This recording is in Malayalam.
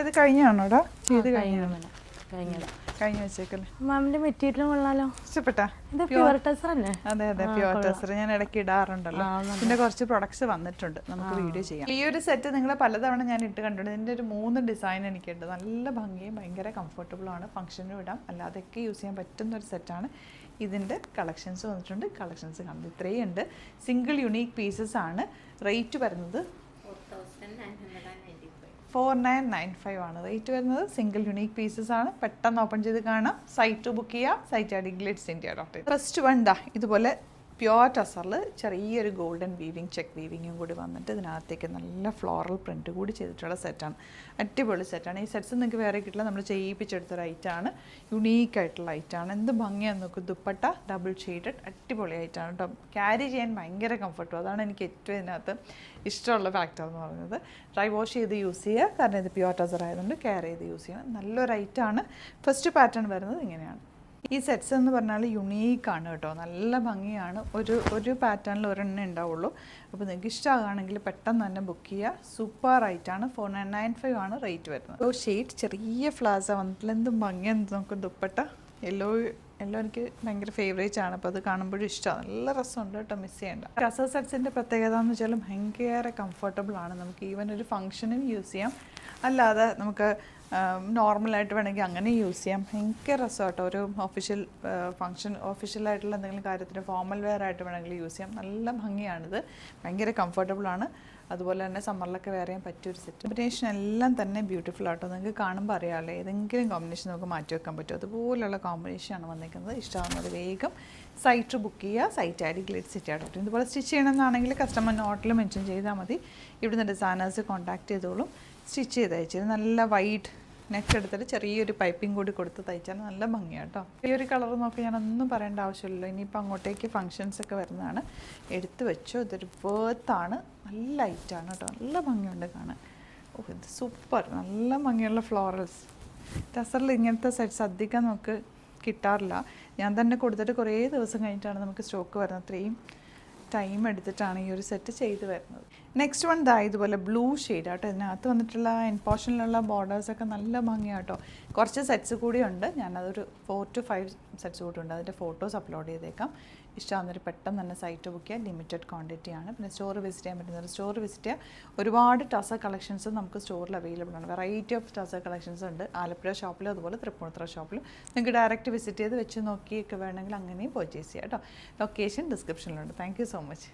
ഇത് കഴിഞ്ഞാണോടാ ഇത് കഴിഞ്ഞ വെച്ചേക്കല്ലേ മാമിന്റെ മെറ്റീരിയലും കൊള്ളാലോ. ഇഷ്ടപ്പെട്ടാ? ഇത് പ്യുവർ ടെസർ അല്ലേ? അതെ അതെ, പ്യുവർ ടെസർ ഞാൻ ഇടയ്ക്ക് ഇടാറുണ്ടല്ലോ. പിന്നെ കുറച്ച് പ്രൊഡക്ട്സ് വന്നിട്ടുണ്ട്, നമുക്ക് വീഡിയോ ചെയ്യാം. ഈ ഒരു സെറ്റ് നിങ്ങൾ പലതവണ ഞാൻ ഇട്ട് കണ്ടിട്ടുണ്ട്. ഇതിൻ്റെ ഒരു 3 ഡിസൈൻ എനിക്കുണ്ട്. നല്ല ഭംഗിയും ഭയങ്കര കംഫർട്ടബിൾ ആണ്, ഫംഗ്ഷനും ഇടാം, അല്ലാതെയൊക്കെ യൂസ് ചെയ്യാൻ പറ്റുന്ന ഒരു സെറ്റാണ്. ഇതിൻ്റെ കളക്ഷൻസ് വന്നിട്ടുണ്ട്. കളക്ഷൻസ് കാണുന്നത് ഇത്രയും ഉണ്ട്. സിംഗിൾ യുണീക്ക് പീസസ് ആണ്. റേറ്റ് വരുന്നത് 4995 ആണ് റേറ്റ് വരുന്നത്. സിംഗിൾ യുണീക്ക് പീസസ് ആണ്. പെട്ടെന്ന് ഓപ്പൺ ചെയ്ത് കാണാം. സൈറ്റ് ബുക്ക് ചെയ്യാം. Site I D glitzindia.in. First one ദാ ഇതുപോലെ പ്യുവർ ടസറിൽ ചെറിയൊരു ഗോൾഡൻ വീവിങ്, ചെക്ക് വീവിങ്ങും കൂടി വന്നിട്ട് ഇതിനകത്തേക്ക് നല്ല ഫ്ലോറൽ പ്രിൻറ്റ് കൂടി ചെയ്തിട്ടുള്ള സെറ്റാണ്. അടിപൊളി സെറ്റാണ്. ഈ സെറ്റ്സ് നിങ്ങൾക്ക് വേറെ കിട്ടില്ല, നമ്മൾ ചെയ്യിപ്പിച്ചെടുത്തൊരു ഐറ്റാണ്. യുണീക്കായിട്ടുള്ള ഐറ്റാണ്. എന്ത് ഭംഗിയാന്ന് നോക്കും. ദുപ്പട്ട ഡബിൾ ഷെയ്ഡഡ് അടിപൊളി ഐറ്റാണ് കേട്ടോ. ക്യാരി ചെയ്യാൻ ഭയങ്കര കംഫർട്ടും. അതാണ് എനിക്ക് ഏറ്റവും ഇതിനകത്ത് ഇഷ്ടമുള്ള ഫാക്ടർ എന്ന് പറയുന്നത്. ഡ്രൈ വാഷ് ചെയ്ത് യൂസ് ചെയ്യുക, കാരണം ഇത് പ്യുവർ ടസർ ആയതുകൊണ്ട് കെയർ ചെയ്ത് യൂസ് ചെയ്യണം. നല്ലൊരു ഐറ്റാണ്. ഫസ്റ്റ് പാറ്റേൺ വരുന്നത് ഇങ്ങനെയാണ്. ഈ സെറ്റ്സ് എന്ന് പറഞ്ഞാൽ യുണീക്കാണ് കേട്ടോ, നല്ല ഭംഗിയാണ്. ഒരു പാറ്റേണിൽ ഒരെണ്ണേ ഉണ്ടാവുള്ളൂ. അപ്പോൾ നിങ്ങൾക്ക് ഇഷ്ടമാകുകയാണെങ്കിൽ പെട്ടെന്ന് തന്നെ ബുക്ക് ചെയ്യുക. സൂപ്പർ റൈറ്റാണ്. 4995 ആണ് റേറ്റ് വരുന്നത്. ഷെയ്ഡ് ചെറിയ ഫ്ലാസ വന്നിട്ടുള്ള എന്തും ഭംഗിയാണ്. നമുക്ക് ദുപ്പട്ട യെല്ലോ എനിക്ക് ഭയങ്കര ഫേവറേറ്റ് ആണ്. അപ്പോൾ അത് കാണുമ്പോഴും ഇഷ്ടമാണ്. നല്ല രസമുണ്ട് കേട്ടോ, മിസ് ചെയ്യേണ്ട. ടസർ സെറ്റ്സിൻ്റെ പ്രത്യേകത എന്ന് വെച്ചാൽ ഭയങ്കര കംഫർട്ടബിൾ ആണ്. നമുക്ക് ഈവൻ ഒരു ഫംഗ്ഷനും യൂസ് ചെയ്യാം, അല്ലാതെ നമുക്ക് നോർമലായിട്ട് വേണമെങ്കിൽ അങ്ങനെ യൂസ് ചെയ്യാം. ഭയങ്കര രസമാട്ടോ. ഒരു ഒഫീഷ്യലായിട്ടുള്ള എന്തെങ്കിലും കാര്യത്തിന് ഫോർമൽ വെയർ ആയിട്ട് വേണമെങ്കിൽ യൂസ് ചെയ്യാം. നല്ല ഭംഗിയാണിത്. ഭയങ്കര കംഫർട്ടബിളാണ്. അതുപോലെ തന്നെ സമ്മറിലൊക്കെ വെയർ ചെയ്യാൻ പറ്റിയൊരു സെറ്റ്. കോമ്പിനേഷൻ എല്ലാം തന്നെ ബ്യൂട്ടിഫുൾ ആട്ടോ. നിങ്ങൾക്ക് കാണുമ്പോൾ അറിയാമല്ലോ, ഏതെങ്കിലും കോമ്പിനേഷൻ നമുക്ക് മാറ്റി വെക്കാൻ പറ്റും. അതുപോലുള്ള കോമ്പിനേഷനാണ് വന്നിരിക്കുന്നത്. ഇഷ്ടമാകുന്നത് വേഗം സൈറ്റ് ബുക്ക് ചെയ്യുക. Site I D glitzindia.in. ഇതുപോലെ സ്റ്റിച്ച് ചെയ്യണമെന്നാണെങ്കിൽ കസ്റ്റമർ നോട്ടിൽ മെൻഷൻ ചെയ്താൽ മതി. ഇവിടുന്ന് ഡിസൈനേഴ്സ് കോൺടാക്ട് ചെയ്തോളും. സ്റ്റിച്ച് ചെയ്ത് അയച്ചത് നല്ല വൈറ്റ് നെക്ക് എടുത്തിട്ട് ചെറിയൊരു പൈപ്പിംഗ് കൂടി കൊടുത്ത് തയ്ച്ചാൽ നല്ല ഭംഗിയാണ് കേട്ടോ. ഈ ഒരു കളർ നോക്കി ഞാനൊന്നും പറയേണ്ട ആവശ്യമില്ലല്ലോ. ഇനിയിപ്പോൾ അങ്ങോട്ടേക്ക് ഫങ്ഷൻസ് ഒക്കെ വരുന്നതാണ്. എടുത്ത് വെച്ചോ. ഇതൊരു വേർത്താണ്. നല്ല ലൈറ്റാണ് കേട്ടോ. നല്ല ഭംഗിയുണ്ട് കാണാൻ. ഇത് സൂപ്പർ. നല്ല ഭംഗിയുള്ള ഫ്ലോറൽസ്. ടസറിൽ ഇങ്ങനത്തെ സെറ്റ്സ് അധികം നമുക്ക് കിട്ടാറില്ല. ഞാൻ തന്നെ കൊടുത്തിട്ട് കുറേ ദിവസം കഴിഞ്ഞിട്ടാണ് നമുക്ക് സ്റ്റോക്ക് വരുന്നത്. അത്രയും ടൈം എടുത്തിട്ടാണ് ഈ ഒരു സെറ്റ് ചെയ്ത് വരുന്നത്. നെക്സ്റ്റ് വൺ ദാ ഇതുപോലെ ബ്ലൂ ഷെയ്ഡ് ആട്ടോ. ഇതിനകത്ത് വന്നിട്ടുള്ള എൻ പോർഷനിലുള്ള ബോർഡേഴ്സൊക്കെ നല്ല ഭംഗിയാട്ടോ. കുറച്ച് സെറ്റ്സ് കൂടി ഉണ്ട്. ഞാനതൊരു 4 to 5 സെറ്റ്സ് കൂടി ഉണ്ട്. അതിൻ്റെ ഫോട്ടോസ് അപ്ലോഡ് ചെയ്തേക്കാം. ഇഷ്ടമാകുന്നൊരു പെട്ടെന്ന് തന്നെ സൈറ്റ് ബുക്ക് ചെയ്യുക. ലിമിറ്റഡ് ക്വാണ്ടിറ്റി ആണ്. പിന്നെ സ്റ്റോർ വിസിറ്റ് ചെയ്യാൻ പറ്റുന്നത്. സ്റ്റോർ വിസിറ്റ് ചെയ്യുക. ഒരുപാട് ടസർ കളക്ഷൻസ് നമുക്ക് സ്റ്റോറിൽ അവൈലബിൾ ആണ്. വെറൈറ്റി ഓഫ് ടസർ കളക്ഷൻസ് ഉണ്ട്. ആലപ്പുഴ ഷോപ്പിലും അതുപോലെ തൃപ്പൂണിത്തുറ ഷോപ്പിലും. നിങ്ങൾക്ക് ഡയറക്റ്റ് വിസിറ്റ് ചെയ്ത് വെച്ച് നോക്കിയൊക്കെ വേണമെങ്കിൽ അങ്ങനെയും പർച്ചേസ് ചെയ്യാം കേട്ടോ. ലൊക്കേഷൻ ഡിസ്ക്രിപ്ഷനിലുണ്ട്. Thank you so much.